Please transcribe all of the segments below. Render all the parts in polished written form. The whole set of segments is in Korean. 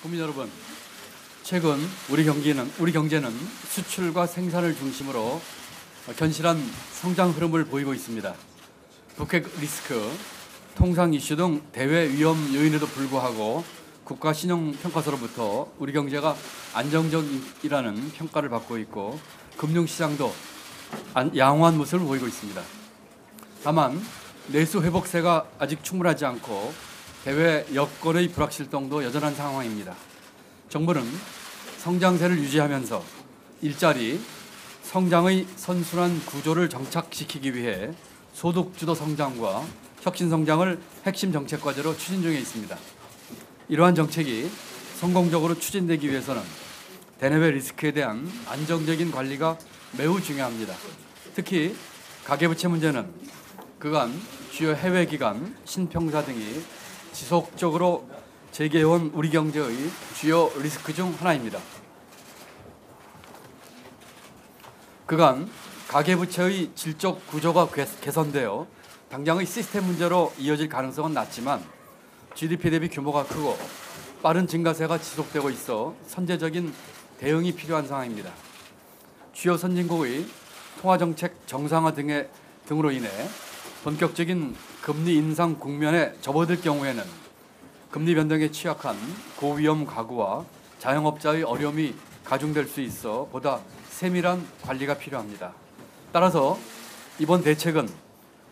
국민 여러분, 최근 우리 경제는 수출과 생산을 중심으로 견실한 성장 흐름을 보이고 있습니다. 북핵 리스크, 통상 이슈 등 대외 위험 요인에도 불구하고 국가 신용평가소로부터 우리 경제가 안정적이라는 평가를 받고 있고 금융시장도 양호한 모습을 보이고 있습니다. 다만 내수 회복세가 아직 충분하지 않고 대외 여건의 불확실성도 여전한 상황입니다. 정부는 성장세를 유지하면서 일자리, 성장의 선순환 구조를 정착시키기 위해 소득주도 성장과 혁신성장을 핵심 정책 과제로 추진 중에 있습니다. 이러한 정책이 성공적으로 추진되기 위해서는 대내외 리스크에 대한 안정적인 관리가 매우 중요합니다. 특히 가계부채 문제는 그간 주요 해외 기관, 신평사 등이 지속적으로 제기해온 우리 경제의 주요 리스크 중 하나입니다. 그간 가계부채의 질적 구조가 개선되어 당장의 시스템 문제로 이어질 가능성은 낮지만 GDP 대비 규모가 크고 빠른 증가세가 지속되고 있어 선제적인 대응이 필요한 상황입니다. 주요 선진국의 통화정책 정상화 등으로 인해 본격적인 금리 인상 국면에 접어들 경우에는 금리 변동에 취약한 고위험 가구와 자영업자의 어려움이 가중될 수 있어 보다 세밀한 관리가 필요합니다. 따라서 이번 대책은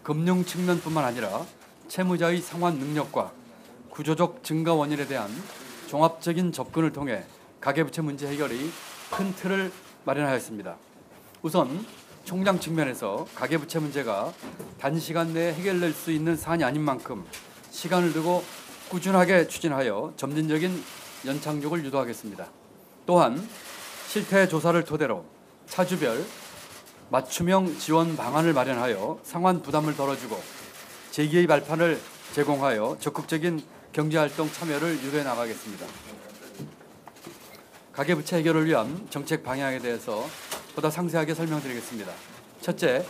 금융 측면뿐만 아니라 채무자의 상환 능력과 구조적 증가 원인에 대한 종합적인 접근을 통해 가계부채 문제 해결의 큰 틀을 마련하였습니다. 우선 총량 측면에서 가계부채 문제가 단시간 내에 해결될 수 있는 사안이 아닌 만큼 시간을 두고 꾸준하게 추진하여 점진적인 연착륙을 유도하겠습니다. 또한 실태 조사를 토대로 차주별 맞춤형 지원 방안을 마련하여 상환 부담을 덜어주고 재기의 발판을 제공하여 적극적인 경제활동 참여를 유도해 나가겠습니다. 가계부채 해결을 위한 정책 방향에 대해서 보다 상세하게 설명드리겠습니다. 첫째,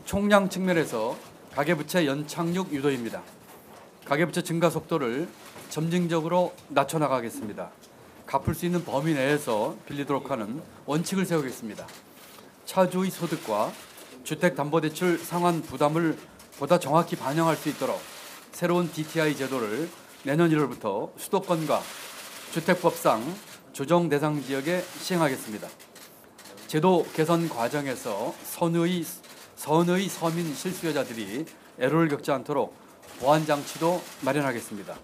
총량 측면에서 가계부채 연착륙 유도입니다. 가계부채 증가 속도를 점진적으로 낮춰나가겠습니다. 갚을 수 있는 범위 내에서 빌리도록 하는 원칙을 세우겠습니다. 차주의 소득과 주택담보대출 상환 부담을 보다 정확히 반영할 수 있도록 새로운 DTI 제도를 내년 1월부터 수도권과 주택법상 조정 대상 지역에 시행하겠습니다. 제도 개선 과정에서 선의 서민 실수요자들이 애로를 겪지 않도록 보완 장치도 마련하겠습니다.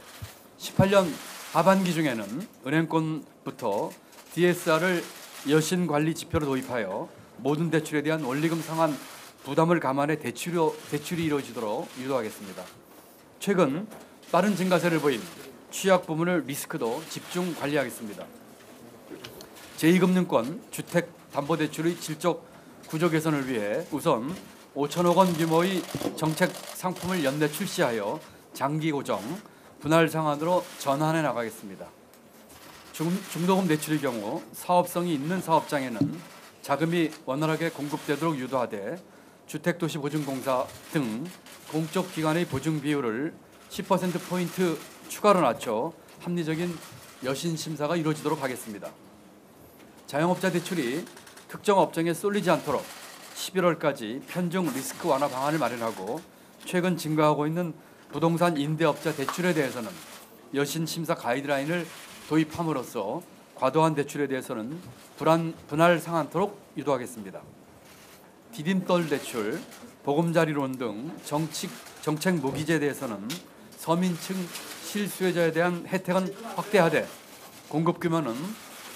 18년 하반기 중에는 은행권부터 DSR을 여신 관리 지표로 도입하여 모든 대출에 대한 원리금 상환 부담을 감안해 대출이 이루어지도록 유도하겠습니다. 최근 빠른 증가세를 보인 취약 부문을 리스크도 집중 관리하겠습니다. 제2금융권 주택담보대출의 질적 구조 개선을 위해 우선 5천억 원 규모의 정책 상품을 연내 출시하여 장기 고정, 분할 상환으로 전환해 나가겠습니다. 중도금 대출의 경우 사업성이 있는 사업장에는 자금이 원활하게 공급되도록 유도하되 주택도시보증공사 등 공적 기관의 보증 비율을 10%포인트 추가로 낮춰 합리적인 여신 심사가 이루어지도록 하겠습니다. 자영업자 대출이 특정 업종에 쏠리지 않도록 11월까지 편중 리스크 완화 방안을 마련하고 최근 증가하고 있는 부동산 임대업자 대출에 대해서는 여신 심사 가이드라인을 도입함으로써 과도한 대출에 대해서는 분할 상환토록 유도하겠습니다. 디딤돌 대출, 보금자리론 등 정책 무기재에 대해서는 서민층 실수요자에 대한 혜택은 확대하되 공급 규모는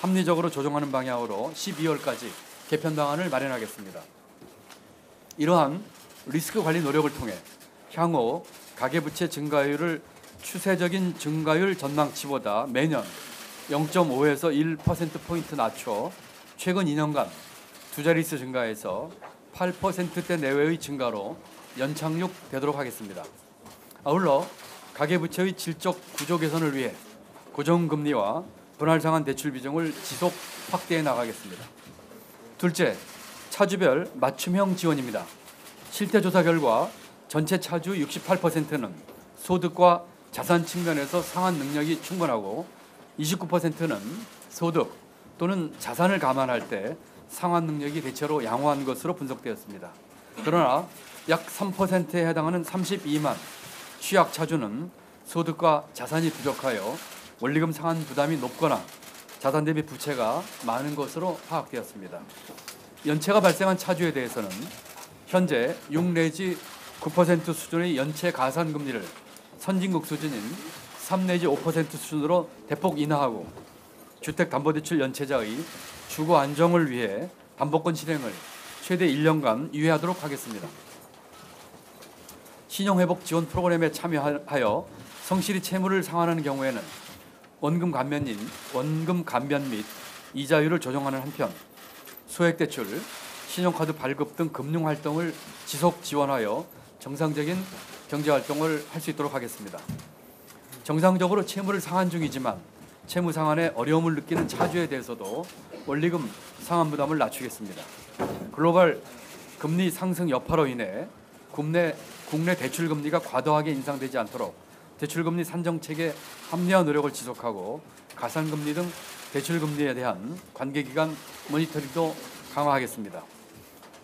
합리적으로 조정하는 방향으로 12월까지 개편 방안을 마련하겠습니다. 이러한 리스크 관리 노력을 통해 향후 가계부채 증가율을 추세적인 증가율 전망치보다 매년 0.5에서 1%포인트 낮춰 최근 2년간 두 자릿수 증가에서 8%대 내외의 증가로 연착륙되도록 하겠습니다. 아울러 가계부채의 질적 구조 개선을 위해 고정금리와 분할상환 대출 비중을 지속 확대해 나가겠습니다. 둘째, 차주별 맞춤형 지원입니다. 실태조사 결과 전체 차주 68%는 소득과 자산 측면에서 상환 능력이 충분하고 29%는 소득 또는 자산을 감안할 때 상환 능력이 대체로 양호한 것으로 분석되었습니다. 그러나 약 3%에 해당하는 32만 취약차주는 소득과 자산이 부족하여 원리금 상환 부담이 높거나 자산 대비 부채가 많은 것으로 파악되었습니다. 연체가 발생한 차주에 대해서는 현재 6 내지 9% 수준의 연체 가산금리를 선진국 수준인 3 내지 5% 수준으로 대폭 인하하고 주택담보대출 연체자의 주거 안정을 위해 담보권 실행을 최대 1년간 유예하도록 하겠습니다. 신용회복 지원 프로그램에 참여하여 성실히 채무를 상환하는 경우에는 원금 감면 및 이자율을 조정하는 한편 소액대출, 신용카드 발급 등 금융활동을 지속 지원하여 정상적인 경제활동을 할 수 있도록 하겠습니다. 정상적으로 채무를 상환 중이지만 채무 상환에 어려움을 느끼는 차주에 대해서도 원리금 상환 부담을 낮추겠습니다. 글로벌 금리 상승 여파로 인해 국내 대출 금리가 과도하게 인상되지 않도록 대출 금리 산정 체계 합리화 노력을 지속하고 가산 금리 등 대출 금리에 대한 관계 기관 모니터링도 강화하겠습니다.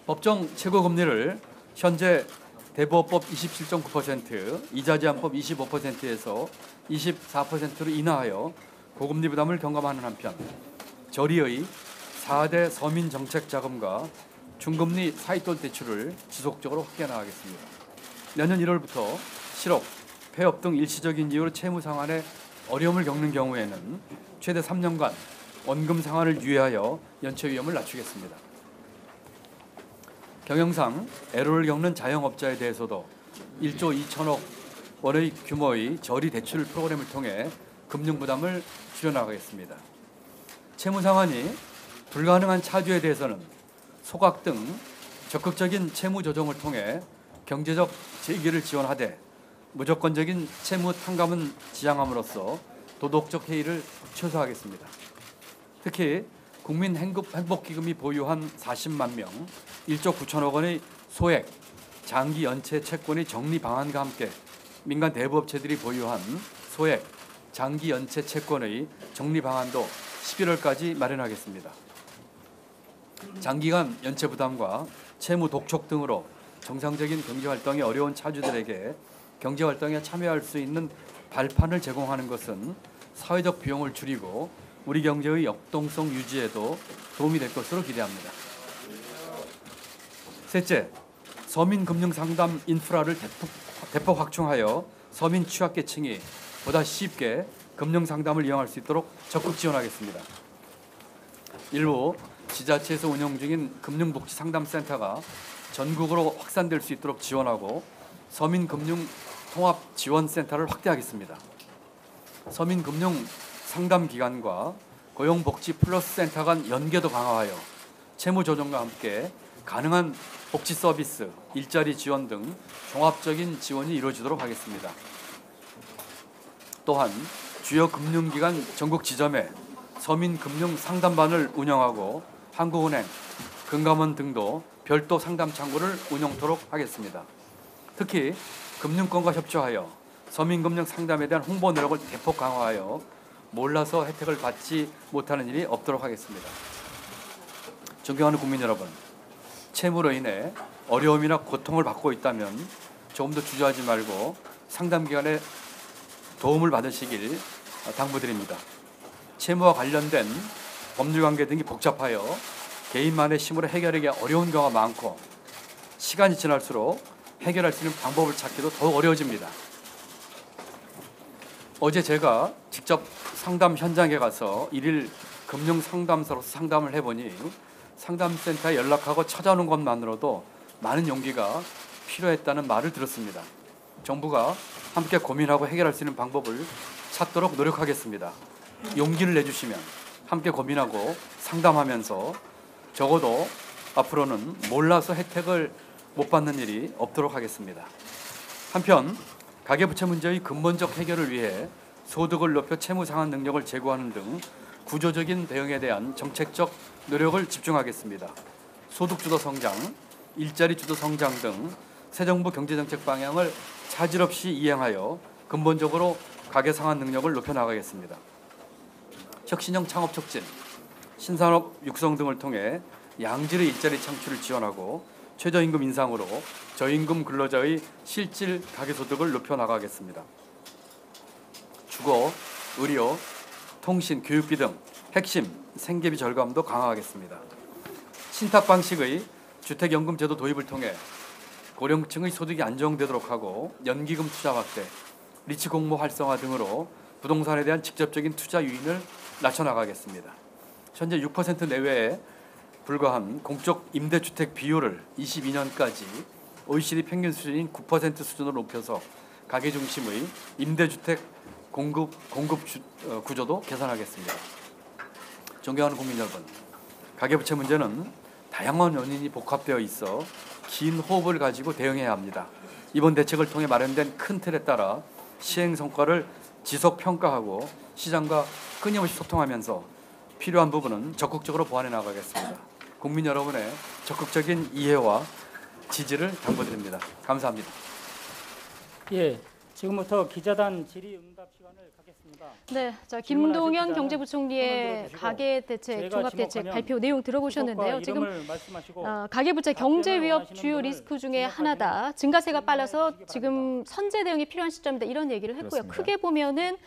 법정 최고 금리를 현재 대부업법 27.9%, 이자제한법 25%에서 24%로 인하하여 고금리 부담을 경감하는 한편 저리의 4대 서민 정책 자금과 중금리 사이돌 대출을 지속적으로 확대 나가겠습니다. 내년 1월부터 실업, 폐업 등 일시적인 이유로 채무 상환에 어려움을 겪는 경우에는 최대 3년간 원금 상환을 유예하여 연체 위험을 낮추겠습니다. 경영상 애로를 겪는 자영업자에 대해서도 1조 2천억 원의 규모의 저리 대출 프로그램을 통해 금융 부담을 줄여나가겠습니다. 채무 상환이 불가능한 차주에 대해서는 소각 등 적극적인 채무 조정을 통해 경제적 재기를 지원하되 무조건적인 채무 탕감은 지양함으로써 도덕적 해이를 최소화하겠습니다. 특히 국민행복기금이 보유한 40만 명, 1조 9천억 원의 소액, 장기 연체 채권의 정리 방안과 함께 민간 대부업체들이 보유한 소액, 장기 연체 채권의 정리 방안도 11월까지 마련하겠습니다. 장기간 연체 부담과 채무 독촉 등으로 정상적인 경제활동이 어려운 차주들에게 경제활동에 참여할 수 있는 발판을 제공하는 것은 사회적 비용을 줄이고 우리 경제의 역동성 유지에도 도움이 될 것으로 기대합니다. 셋째, 서민금융상담 인프라를 대폭 확충하여 서민 취약계층이 보다 쉽게 금융상담을 이용할 수 있도록 적극 지원하겠습니다. 일부 지자체에서 운영 중인 금융복지상담센터가 전국으로 확산될 수 있도록 지원하고 서민금융통합지원센터를 확대하겠습니다. 서민금융상담기관과 고용복지플러스센터 간 연계도 강화하여 채무조정과 함께 가능한 복지 서비스, 일자리 지원 등 종합적인 지원이 이루어지도록 하겠습니다. 또한 주요 금융기관 전국 지점에 서민금융상담반을 운영하고 한국은행, 금감원 등도 별도 상담 창구를 운영토록 하겠습니다. 특히 금융권과 협조하여 서민금융 상담에 대한 홍보 노력을 대폭 강화하여 몰라서 혜택을 받지 못하는 일이 없도록 하겠습니다. 존경하는 국민 여러분, 채무로 인해 어려움이나 고통을 받고 있다면 조금 더 주저하지 말고 상담기관에 도움을 받으시길 당부드립니다. 채무와 관련된 법률관계 등이 복잡하여 개인만의 힘으로 해결하기 어려운 경우가 많고 시간이 지날수록 해결할 수 있는 방법을 찾기도 더욱 어려워집니다. 어제 제가 직접 상담 현장에 가서 일일 금융상담사로서 상담을 해보니 상담센터에 연락하고 찾아오는 것만으로도 많은 용기가 필요했다는 말을 들었습니다. 정부가 함께 고민하고 해결할 수 있는 방법을 찾도록 노력하겠습니다. 용기를 내주시면 함께 고민하고 상담하면서 적어도 앞으로는 몰라서 혜택을 못 받는 일이 없도록 하겠습니다. 한편 가계부채 문제의 근본적 해결을 위해 소득을 높여 채무 상환 능력을 제고하는 등 구조적인 대응에 대한 정책적 노력을 집중하겠습니다. 소득주도 성장, 일자리주도 성장 등 새 정부 경제정책 방향을 차질 없이 이행하여 근본적으로 가계 상환 능력을 높여 나가겠습니다. 혁신형 창업 촉진, 신산업 육성 등을 통해 양질의 일자리 창출을 지원하고 최저임금 인상으로 저임금 근로자의 실질 가계소득을 높여나가겠습니다. 주거, 의료, 통신, 교육비 등 핵심 생계비 절감도 강화하겠습니다. 신탁 방식의 주택연금 제도 도입을 통해 고령층의 소득이 안정되도록 하고 연기금 투자 확대, 리츠 공모 활성화 등으로 부동산에 대한 직접적인 투자 유인을 낮춰나가겠습니다. 현재 6% 내외에 불과한 공적 임대주택 비율을 22년까지 OECD 평균 수준인 9% 수준으로 높여서 가계 중심의 임대주택 공급 구조도 개선하겠습니다. 존경하는 국민 여러분, 가계부채 문제는 다양한 원인이 복합되어 있어 긴 호흡을 가지고 대응해야 합니다. 이번 대책을 통해 마련된 큰 틀에 따라 시행 성과를 지속 평가하고 시장과 끊임없이 소통하면서 필요한 부분은 적극적으로 보완해 나가겠습니다. 국민 여러분의 적극적인 이해와 지지를 당부드립니다. 감사합니다. 예, 지금부터 기자단 질의응답 시간을 갖겠습니다. 네, 자 김동연 경제부총리의 가계대책, 종합대책 발표 내용 들어보셨는데요. 지금 가계부채 경제 위협 주요 리스크 중에 하나다. 증가세가 빨라서 지금 선제 대응이 필요한 시점이다. 이런 얘기를 했고요. 그렇습니다. 크게 보면은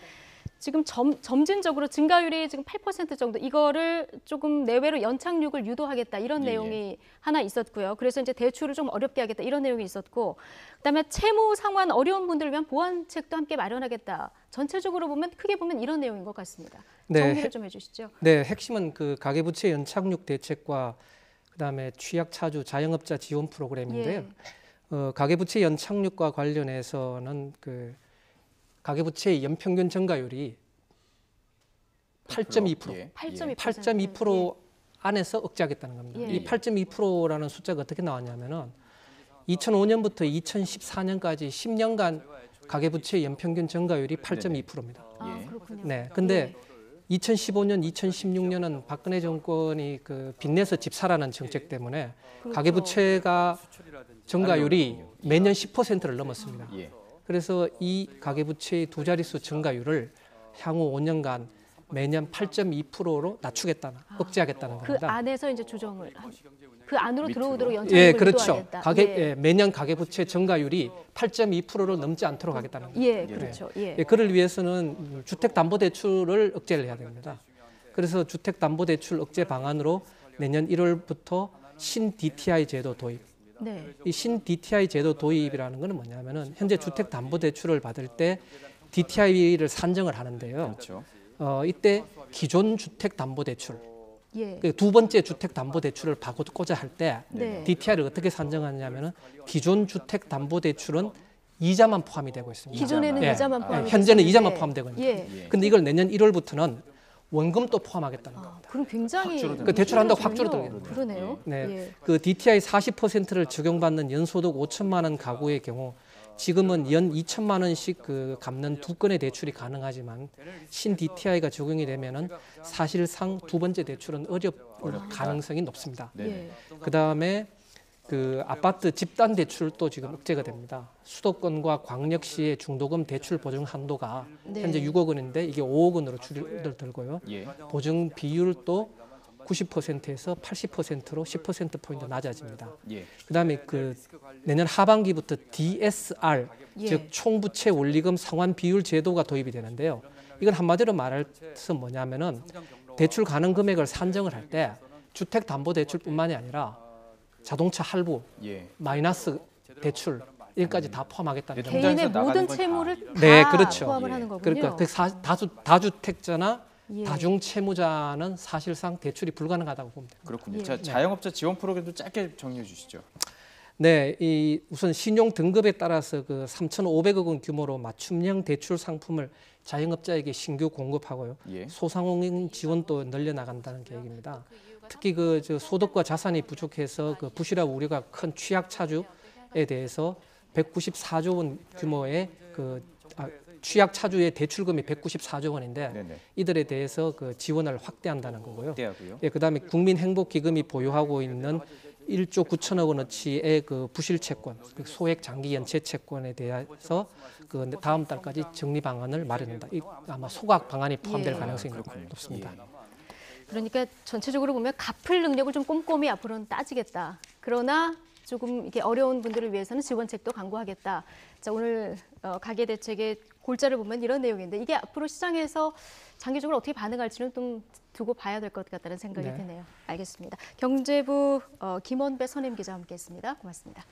지금 점진적으로 증가율이 지금 8% 정도 이거를 조금 내외로 연착륙을 유도하겠다 이런 내용이 하나 있었고요. 그래서 이제 대출을 좀 어렵게 하겠다 이런 내용이 있었고, 그다음에 채무 상환 어려운 분들을 위한 보완책도 함께 마련하겠다. 전체적으로 보면 크게 보면 이런 내용인 것 같습니다. 네, 정리를 좀 해주시죠. 네, 핵심은 그 가계부채 연착륙 대책과 그다음에 취약차주 자영업자 지원 프로그램인데요. 가계부채 연착륙과 관련해서는 그 가계부채의 연평균 증가율이 8.2%, 예. 8.2% 안에서 억제하겠다는 겁니다. 예. 이 8.2%라는 숫자가 어떻게 나왔냐면은 2005년부터 2014년까지 10년간 가계부채 연평균 증가율이 8.2%입니다. 아, 예. 그렇군요. 네, 근데 2015년, 2016년은 박근혜 정권이 그 빚내서 집 사라는 정책 때문에 그렇죠. 가계부채가 증가율이 매년 10%를 넘었습니다. 예. 그래서 이 가계부채의 두 자릿수 증가율을 향후 5년간 매년 8.2%로 낮추겠다는, 억제하겠다는 그 겁니다. 안에서 이제 조정을 그 안으로 들어오도록 밑으로. 연착륙을 예, 그렇죠. 유도하겠다. 예, 매년 가계부채 증가율이 8.2%를 넘지 않도록 하겠다는 겁니다. 예, 그렇죠. 예. 예, 그를 위해서는 주택담보대출을 억제를 해야 됩니다. 그래서 주택담보대출 억제 방안으로 내년 1월부터 신 DTI 제도 도입. 네. 이 신 DTI 제도 도입이라는 것은 뭐냐면은 현재 주택담보대출을 받을 때 DTI를 산정을 하는데요. 그렇죠. 이때 기존 주택담보대출, 예. 그 두 번째 주택담보대출을 받고자 할 때 네. DTI를 어떻게 산정하냐면은 기존 주택담보대출은 이자만 포함이 되고 있습니다. 기존에는 예. 이자만 포함이 현재는 됐었는데. 이자만 포함되거든요. 예. 예. 근데 이걸 내년 1월부터는 원금도 포함하겠다는 겁니다. 그럼 굉장히 그 대출한다고 확 줄어들겠네요. 그러네요. 네, 예. 그 DTI 40%를 적용받는 연소득 5천만 원 가구의 경우 지금은 연 2천만 원씩 그 갚는 두 건의 대출이 가능하지만 신 DTI가 적용이 되면은 사실상 두 번째 대출은 어렵을 가능성이 높습니다. 네. 그 다음에 그 아파트 집단 대출도 지금 억제가 됩니다. 수도권과 광역시의 중도금 대출 보증 한도가 네. 현재 6억 원인데 이게 5억 원으로 줄어들고요. 예. 보증 비율도 90%에서 80%로 10%포인트 낮아집니다. 예. 그다음에 그 내년 하반기부터 DSR 예. 즉 총부채 원리금 상환 비율 제도가 도입이 되는데요. 이건 한마디로 말해서 뭐냐면은 대출 가능 금액을 산정을 할 때 주택담보대출뿐만이 아니라 자동차 할부, 예. 마이너스 대출 여기까지 다 포함하겠다는 네, 겁니다. 개인의 나가는 모든 건 채무를 다 네, 그렇죠. 포함을 예. 하는 거군요. 그러니까 그 다주택자나 예. 다중채무자는 사실상 대출이 불가능하다고 보면 됩니다. 그렇군요. 예. 자, 자영업자 지원 프로그램도 짧게 정리해 주시죠. 네, 이 우선 신용 등급에 따라서 그 3,500억 원 규모로 맞춤형 대출 상품을 자영업자에게 신규 공급하고요. 예. 소상공인 지원도 늘려 나간다는 계획입니다. 특히 그 소득과 자산이 부족해서 그 부실화 우려가 큰 취약차주에 대해서 194조 원 규모의 취약차주의 대출금이 194조 원인데 네네. 이들에 대해서 그 지원을 확대한다는 거고요. 확대하고요. 예, 그다음에 국민행복기금이 보유하고 있는 1조 9천억 원어치의 그 부실 채권, 그 소액 장기 연체 채권에 대해서 그 다음 달까지 정리 방안을 마련한다. 아마 소각 방안이 포함될 예. 가능성이 높습니다. 그러니까 전체적으로 보면 갚을 능력을 좀 꼼꼼히 앞으로는 따지겠다. 그러나 조금 이렇게 어려운 분들을 위해서는 지원책도 강구하겠다. 자, 오늘 가계대책의 골자를 보면 이런 내용인데 이게 앞으로 시장에서 장기적으로 어떻게 반응할지는 좀 두고 봐야 될 것 같다는 생각이 네. 드네요. 알겠습니다. 경제부 김원배 선임 기자와 함께했습니다. 고맙습니다.